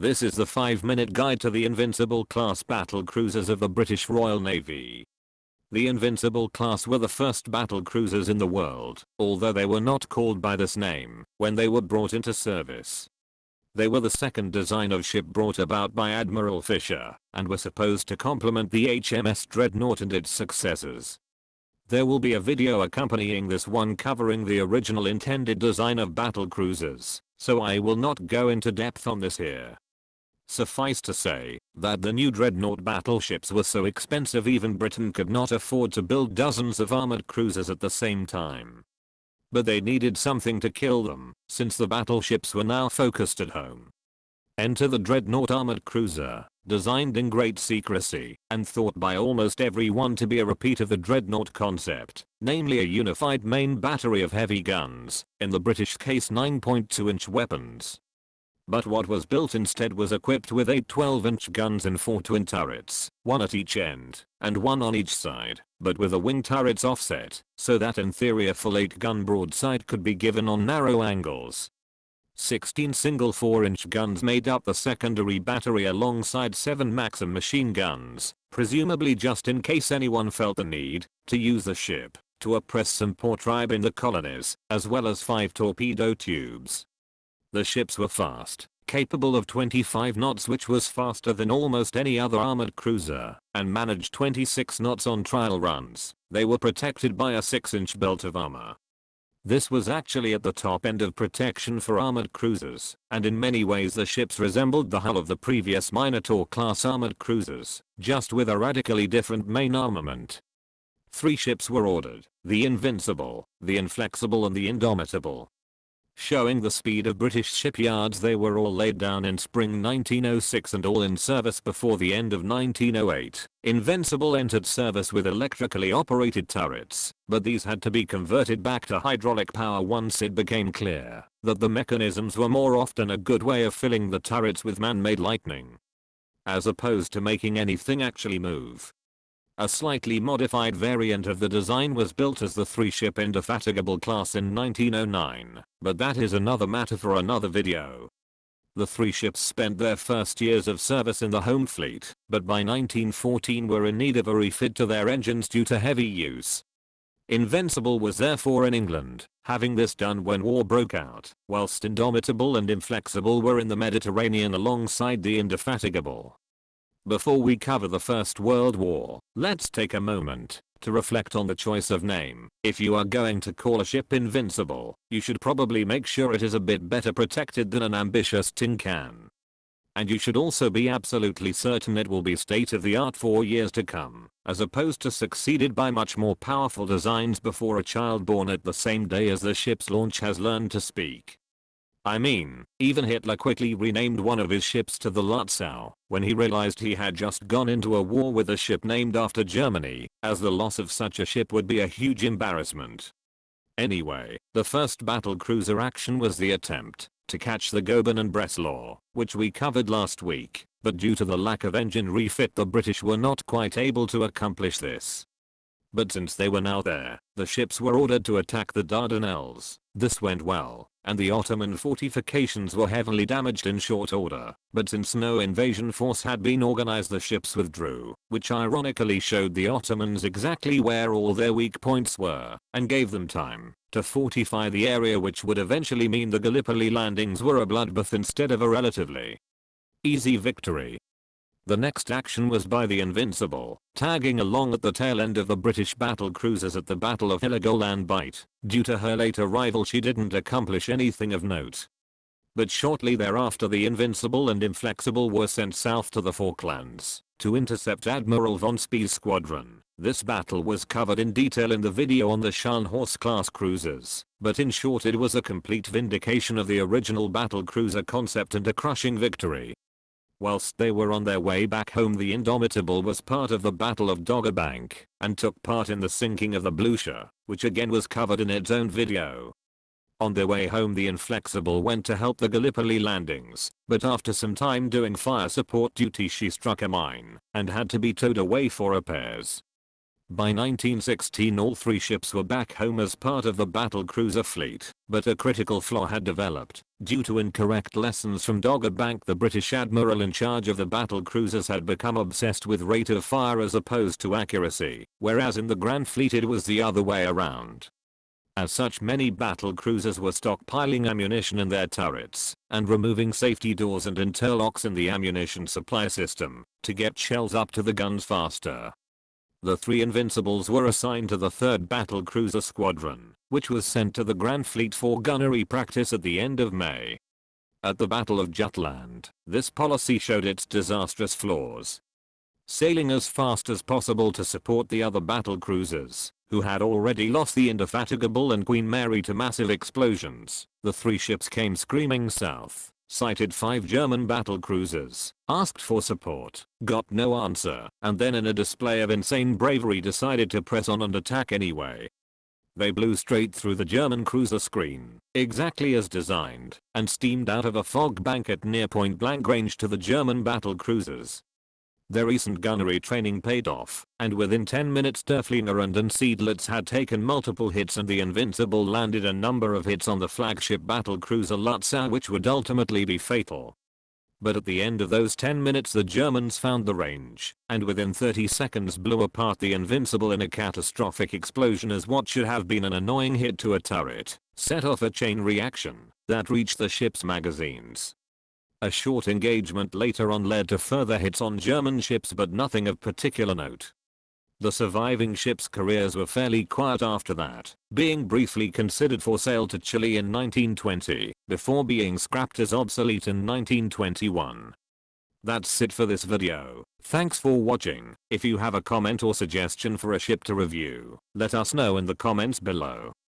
This is the 5-minute guide to the Invincible class battle cruisers of the British Royal Navy. The Invincible class were the first battle cruisers in the world, although they were not called by this name when they were brought into service. They were the second design of ship brought about by Admiral Fisher, and were supposed to complement the HMS Dreadnought and its successors. There will be a video accompanying this one covering the original intended design of battle cruisers, so I will not go into depth on this here. Suffice to say that the new Dreadnought battleships were so expensive even Britain could not afford to build dozens of armored cruisers at the same time. But they needed something to kill them, since the battleships were now focused at home. Enter the Dreadnought armored cruiser, designed in great secrecy and thought by almost everyone to be a repeat of the Dreadnought concept, namely a unified main battery of heavy guns, in the British case 9.2-inch weapons. But what was built instead was equipped with 8 12-inch guns and 4 twin turrets, one at each end, and one on each side, but with the wing turrets offset, so that in theory a full 8-gun broadside could be given on narrow angles. 16 single 4-inch guns made up the secondary battery alongside 7 Maxim machine guns, presumably just in case anyone felt the need to use the ship to oppress some poor tribe in the colonies, as well as 5 torpedo tubes. The ships were fast, capable of 25 knots, which was faster than almost any other armored cruiser, and managed 26 knots on trial runs. They were protected by a 6-inch belt of armor. This was actually at the top end of protection for armored cruisers, and in many ways the ships resembled the hull of the previous Minotaur-class armored cruisers, just with a radically different main armament. 3 ships were ordered: the Invincible, the Inflexible and the Indomitable. Showing the speed of British shipyards, they were all laid down in spring 1906 and all in service before the end of 1908. Invincible entered service with electrically operated turrets, but these had to be converted back to hydraulic power once it became clear that the mechanisms were more often a good way of filling the turrets with man-made lightning, as opposed to making anything actually move. A slightly modified variant of the design was built as the 3-ship Indefatigable class in 1909, but that is another matter for another video. The 3 ships spent their first years of service in the home fleet, but by 1914 were in need of a refit to their engines due to heavy use. Invincible was therefore in England, having this done when war broke out, whilst Indomitable and Inflexible were in the Mediterranean alongside the Indefatigable. Before we cover the First World War, let's take a moment to reflect on the choice of name. If you are going to call a ship Invincible, you should probably make sure it is a bit better protected than an ambitious tin can. And you should also be absolutely certain it will be state-of-the-art for years to come, as opposed to succeeded by much more powerful designs before a child born at the same day as the ship's launch has learned to speak. I mean, even Hitler quickly renamed one of his ships to the Lutzow when he realized he had just gone into a war with a ship named after Germany, as the loss of such a ship would be a huge embarrassment. Anyway, the first battle cruiser action was the attempt to catch the Goeben and Breslau, which we covered last week, but due to the lack of engine refit the British were not quite able to accomplish this. But since they were now there, the ships were ordered to attack the Dardanelles. This went well, and the Ottoman fortifications were heavily damaged in short order, but since no invasion force had been organized the ships withdrew, which ironically showed the Ottomans exactly where all their weak points were, and gave them time to fortify the area, which would eventually mean the Gallipoli landings were a bloodbath instead of a relatively easy victory. The next action was by the Invincible, tagging along at the tail end of the British battle cruisers at the Battle of Heligoland Bight. Due to her late arrival she didn't accomplish anything of note. But shortly thereafter the Invincible and Inflexible were sent south to the Falklands to intercept Admiral von Spee's squadron. This battle was covered in detail in the video on the Scharnhorst class cruisers, but in short it was a complete vindication of the original battle cruiser concept and a crushing victory. Whilst they were on their way back home the Indomitable was part of the Battle of Dogger Bank and took part in the sinking of the Blucher, which again was covered in its own video. On their way home the Inflexible went to help the Gallipoli landings, but after some time doing fire support duty she struck a mine and had to be towed away for repairs. By 1916 all three ships were back home as part of the battlecruiser fleet, but a critical flaw had developed. Due to incorrect lessons from Dogger Bank, the British admiral in charge of the battlecruisers had become obsessed with rate of fire as opposed to accuracy, whereas in the Grand Fleet it was the other way around. As such, many battlecruisers were stockpiling ammunition in their turrets and removing safety doors and interlocks in the ammunition supply system to get shells up to the guns faster. The three Invincibles were assigned to the 3rd Battlecruiser Squadron, which was sent to the Grand Fleet for gunnery practice at the end of May. At the Battle of Jutland, this policy showed its disastrous flaws. Sailing as fast as possible to support the other battlecruisers, who had already lost the Indefatigable and Queen Mary to massive explosions, the three ships came screaming south, sighted 5 German battlecruisers, asked for support, got no answer, and then in a display of insane bravery decided to press on and attack anyway. They blew straight through the German cruiser screen, exactly as designed, and steamed out of a fog bank at near point blank range to the German battlecruisers. Their recent gunnery training paid off, and within 10 minutes Derfflinger and Seydlitz had taken multiple hits and the Invincible landed a number of hits on the flagship battlecruiser Lutzow which would ultimately be fatal. But at the end of those 10 minutes the Germans found the range, and within 30 seconds blew apart the Invincible in a catastrophic explosion as what should have been an annoying hit to a turret set off a chain reaction that reached the ship's magazines. A short engagement later on led to further hits on German ships but nothing of particular note. The surviving ships' careers were fairly quiet after that, being briefly considered for sale to Chile in 1920, before being scrapped as obsolete in 1921. That's it for this video. Thanks for watching. If you have a comment or suggestion for a ship to review, let us know in the comments below.